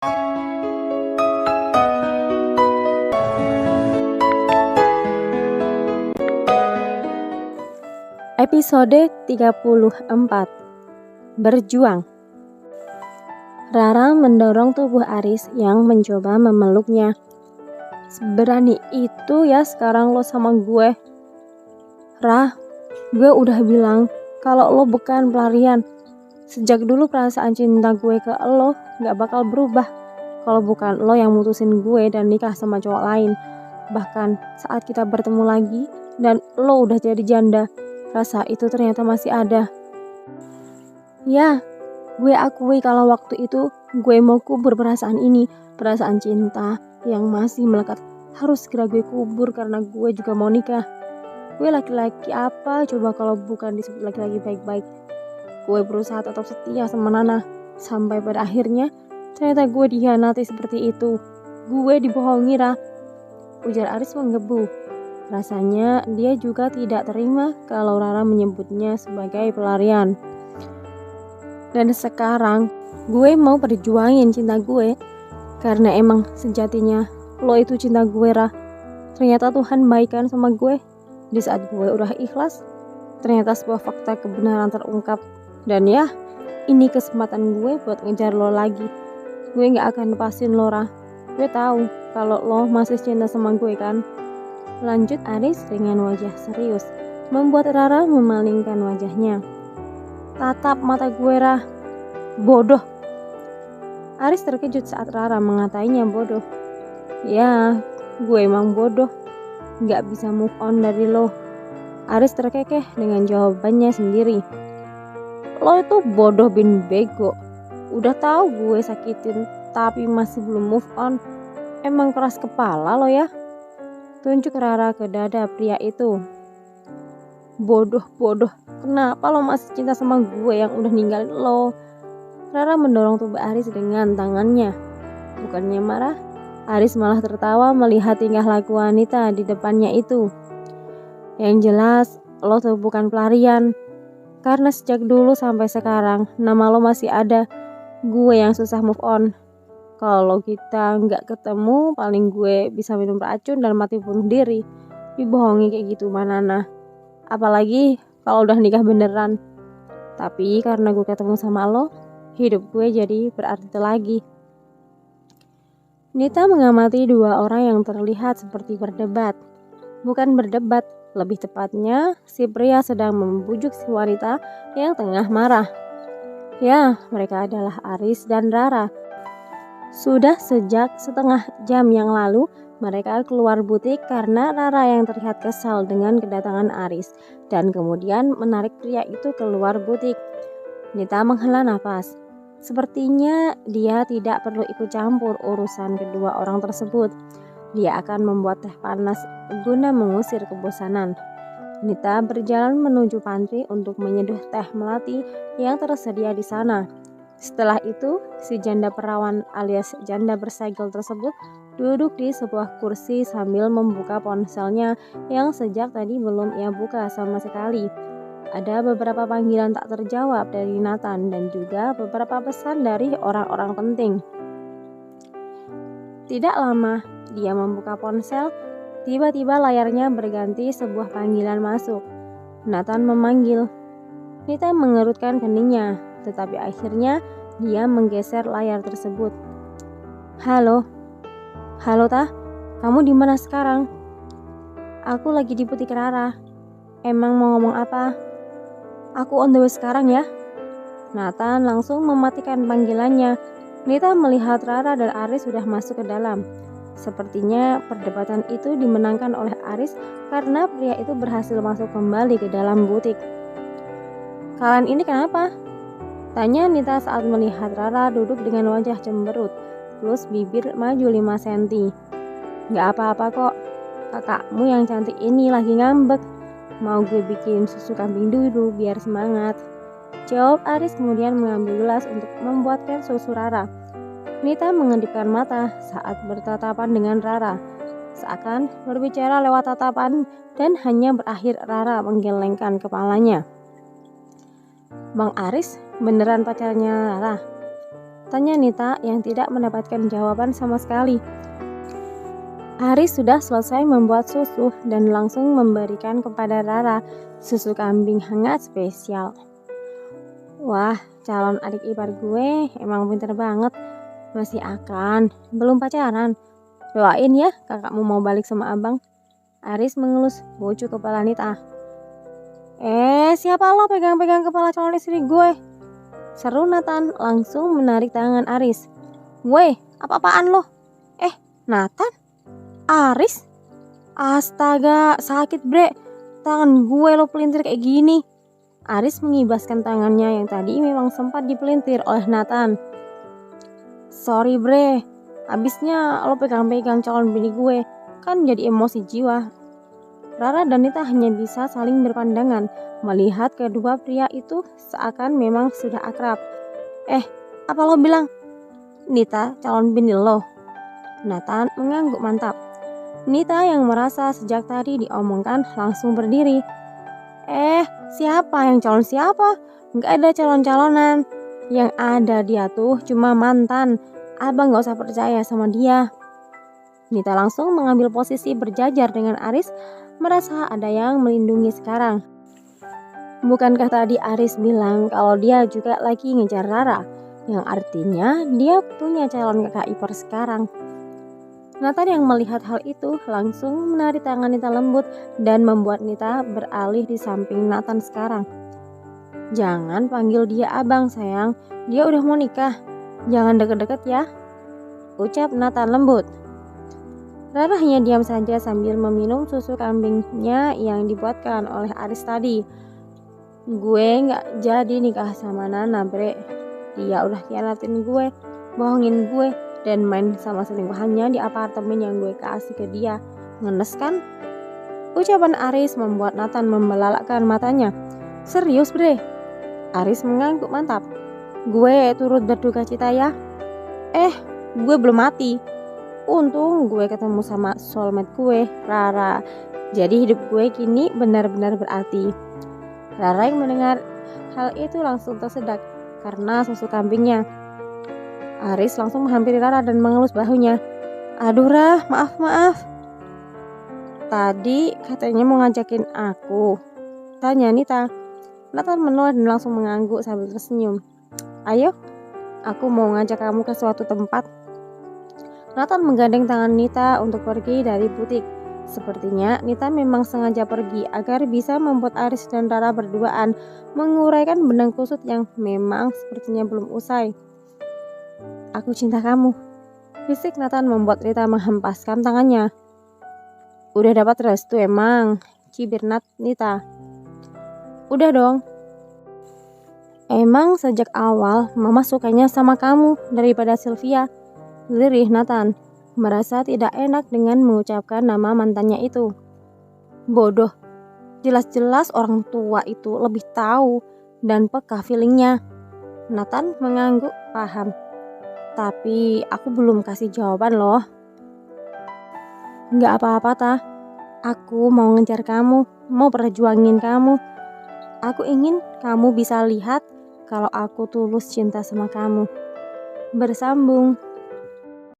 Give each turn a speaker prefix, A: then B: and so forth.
A: Episode 34. Berjuang. Rara mendorong tubuh Aris yang mencoba memeluknya. "Seberani itu ya sekarang lo sama gue?" "Rah, gue udah bilang kalau lo bukan pelarian. Sejak dulu perasaan cinta gue ke lo gak bakal berubah kalau bukan lo yang mutusin gue dan nikah sama cowok lain. Bahkan saat kita bertemu lagi dan lo udah jadi janda, rasa itu ternyata masih ada. Ya, gue akui kalau waktu itu gue mau kubur perasaan ini, perasaan cinta yang masih melekat. Harus segera gue kubur karena gue juga mau nikah. Gue laki-laki apa coba kalau bukan disebut laki-laki baik-baik. Gue berusaha tetap setia sama Nana, sampai pada akhirnya ternyata gue dikhianati seperti itu. Gue dibohongi, Ra," ujar Aris menggebu. Rasanya dia juga tidak terima kalau Rara menyebutnya sebagai pelarian. "Dan sekarang gue mau perjuangin cinta gue, karena emang sejatinya lo itu cinta gue, Ra. Ternyata Tuhan baikkan sama gue. Di saat gue udah ikhlas, ternyata sebuah fakta kebenaran terungkap. Dan ya, ini kesempatan gue buat ngejar lo lagi. Gue gak akan lepasin lo, Ra. Gue tahu kalau lo masih cinta sama gue kan?" Lanjut Aris dengan wajah serius, membuat Rara memalingkan wajahnya. "Tatap mata gue, Ra." "Bodoh." Aris terkejut saat Rara mengatainya bodoh. "Ya, gue emang bodoh. Gak bisa move on dari lo." Aris terkekeh dengan jawabannya sendiri. "Lo itu bodoh bin bego. Udah tahu gue sakitin tapi masih belum move on. Emang keras kepala lo ya?" Tunjuk Rara ke dada pria itu. Bodoh. Kenapa lo masih cinta sama gue yang udah ninggalin lo?" Rara mendorong tubuh Aris dengan tangannya. Bukannya marah, Aris malah tertawa melihat tingkah laku wanita di depannya itu. "Yang jelas, lo tuh bukan pelarian. Karena sejak dulu sampai sekarang, nama lo masih ada. Gue yang susah move on. Kalau kita nggak ketemu, paling gue bisa minum racun dan mati bunuh diri." Dibohongi kayak gitu Nana. Apalagi kalau udah nikah beneran. Tapi karena gue ketemu sama lo, hidup gue jadi berarti lagi. Nita mengamati dua orang yang terlihat seperti berdebat. Bukan berdebat, lebih tepatnya si pria sedang membujuk si wanita yang tengah marah. Ya, mereka adalah Aris dan Rara. Sudah sejak setengah jam yang lalu, mereka keluar butik karena Rara yang terlihat kesal dengan kedatangan Aris dan kemudian menarik pria itu keluar butik. Nita menghela nafas. Sepertinya dia tidak perlu ikut campur urusan kedua orang tersebut. Dia akan membuat teh panas guna mengusir kebosanan. Nita berjalan menuju pantry untuk menyeduh teh melati yang tersedia di sana. Setelah itu, si janda perawan alias janda bersegel tersebut duduk di sebuah kursi sambil membuka ponselnya yang sejak tadi belum ia buka sama sekali. Ada beberapa panggilan tak terjawab dari Nathan dan juga beberapa pesan dari orang-orang penting. Tidak lama dia membuka ponsel, tiba-tiba layarnya berganti sebuah panggilan masuk. Nathan memanggil. Nita mengerutkan keningnya, tetapi akhirnya dia menggeser layar tersebut. Halo Tah, kamu di mana sekarang?" "Aku lagi di butik Rara." "Emang mau ngomong apa?" "Aku on the way sekarang ya." Nathan langsung mematikan panggilannya. Nita melihat Rara dan Aris sudah masuk ke dalam. Sepertinya perdebatan itu dimenangkan oleh Aris karena pria itu berhasil masuk kembali ke dalam butik. "Kalian ini kenapa?" tanya Nita saat melihat Rara duduk dengan wajah cemberut, plus bibir maju 5 cm. "Gak apa-apa kok, kakakmu yang cantik ini lagi ngambek. Mau gue bikin susu kambing dulu biar semangat," jawab Aris kemudian mengambil gelas untuk membuatkan susu Rara. Nita mengedipkan mata saat bertatapan dengan Rara, seakan berbicara lewat tatapan dan hanya berakhir Rara menggelengkan kepalanya. "Bang Aris beneran pacarnya Rara?" Tanya Nita yang tidak mendapatkan jawaban sama sekali. Aris sudah selesai membuat susu dan langsung memberikan kepada Rara susu kambing hangat spesial. Wah, calon adik ipar gue emang pinter banget. Masih akan, belum pacaran. Doain ya kakakmu mau balik sama abang. Aris mengelus bocah kepala Nita. Siapa lo pegang-pegang kepala calon istri gue? Seru Nathan langsung menarik tangan Aris. Weh, apa-apaan lo? Nathan? Aris? Astaga, sakit bre. Tangan gue lo pelintir kayak gini. Aris mengibaskan tangannya yang tadi memang sempat dipelintir oleh Nathan. Sorry bre, abisnya lo pegang-pegang calon bini gue. Kan jadi emosi jiwa. Rara dan Nita hanya bisa saling berpandangan melihat kedua pria itu seakan memang sudah akrab. Apa lo bilang? Nita calon bini lo? Nathan mengangguk mantap. Nita yang merasa sejak tadi diomongkan langsung berdiri. Siapa yang calon siapa? Gak ada calon-calonan. Yang ada dia tuh cuma mantan. Abang gak usah percaya sama dia. Nita langsung mengambil posisi berjajar dengan Aris, merasa ada yang melindungi sekarang. Bukankah tadi Aris bilang kalau dia juga lagi ngejar Rara, yang artinya dia punya calon kakak ipar sekarang. Nathan yang melihat hal itu langsung menarik tangan Nita lembut dan membuat Nita beralih di samping Nathan sekarang. Jangan panggil dia abang sayang, dia udah mau nikah. Jangan deket-deket ya, ucap Nathan lembut. Rara hanya diam saja sambil meminum susu kambingnya yang dibuatkan oleh Aris tadi. Gue gak jadi nikah sama Nana bre. Dia udah khianatin gue, bohongin gue, dan main sama selingkuhannya di apartemen yang gue kasih ke dia. Ngenes kan? Ucapan Aris membuat Nathan membelalakkan matanya. Serius bre? Aris mengangguk mantap. Gue turut berduka cita ya. Gue belum mati. Untung gue ketemu sama soulmate gue, Rara. Jadi hidup gue kini benar-benar berarti. Rara yang mendengar hal itu langsung tersedak karena susu kambingnya. Aris langsung menghampiri Rara dan mengelus bahunya. Aduh Ra, maaf. Tadi katanya mau ngajakin aku. Tanya Nita. Nathan menoleh dan langsung mengangguk sambil tersenyum. Ayo, aku mau ngajak kamu ke suatu tempat. Nathan menggandeng tangan Nita untuk pergi dari butik. Sepertinya Nita memang sengaja pergi agar bisa membuat Aris dan Rara berduaan menguraikan benang kusut yang memang sepertinya belum usai. Aku cinta kamu. Fisik Nathan membuat Nita menghempaskan tangannya. Udah dapat restu emang, cibir Nita. Udah dong. Emang sejak awal mama sukanya sama kamu daripada Sylvia. Lirih Nathan, merasa tidak enak dengan mengucapkan nama mantannya itu. Bodoh, jelas-jelas orang tua itu lebih tahu dan peka feelingnya. Nathan mengangguk paham. Tapi aku belum kasih jawaban loh. Gak apa-apa ta, aku mau ngejar kamu, mau perjuangin kamu. Aku ingin kamu bisa lihat kalau aku tulus cinta sama kamu. Bersambung.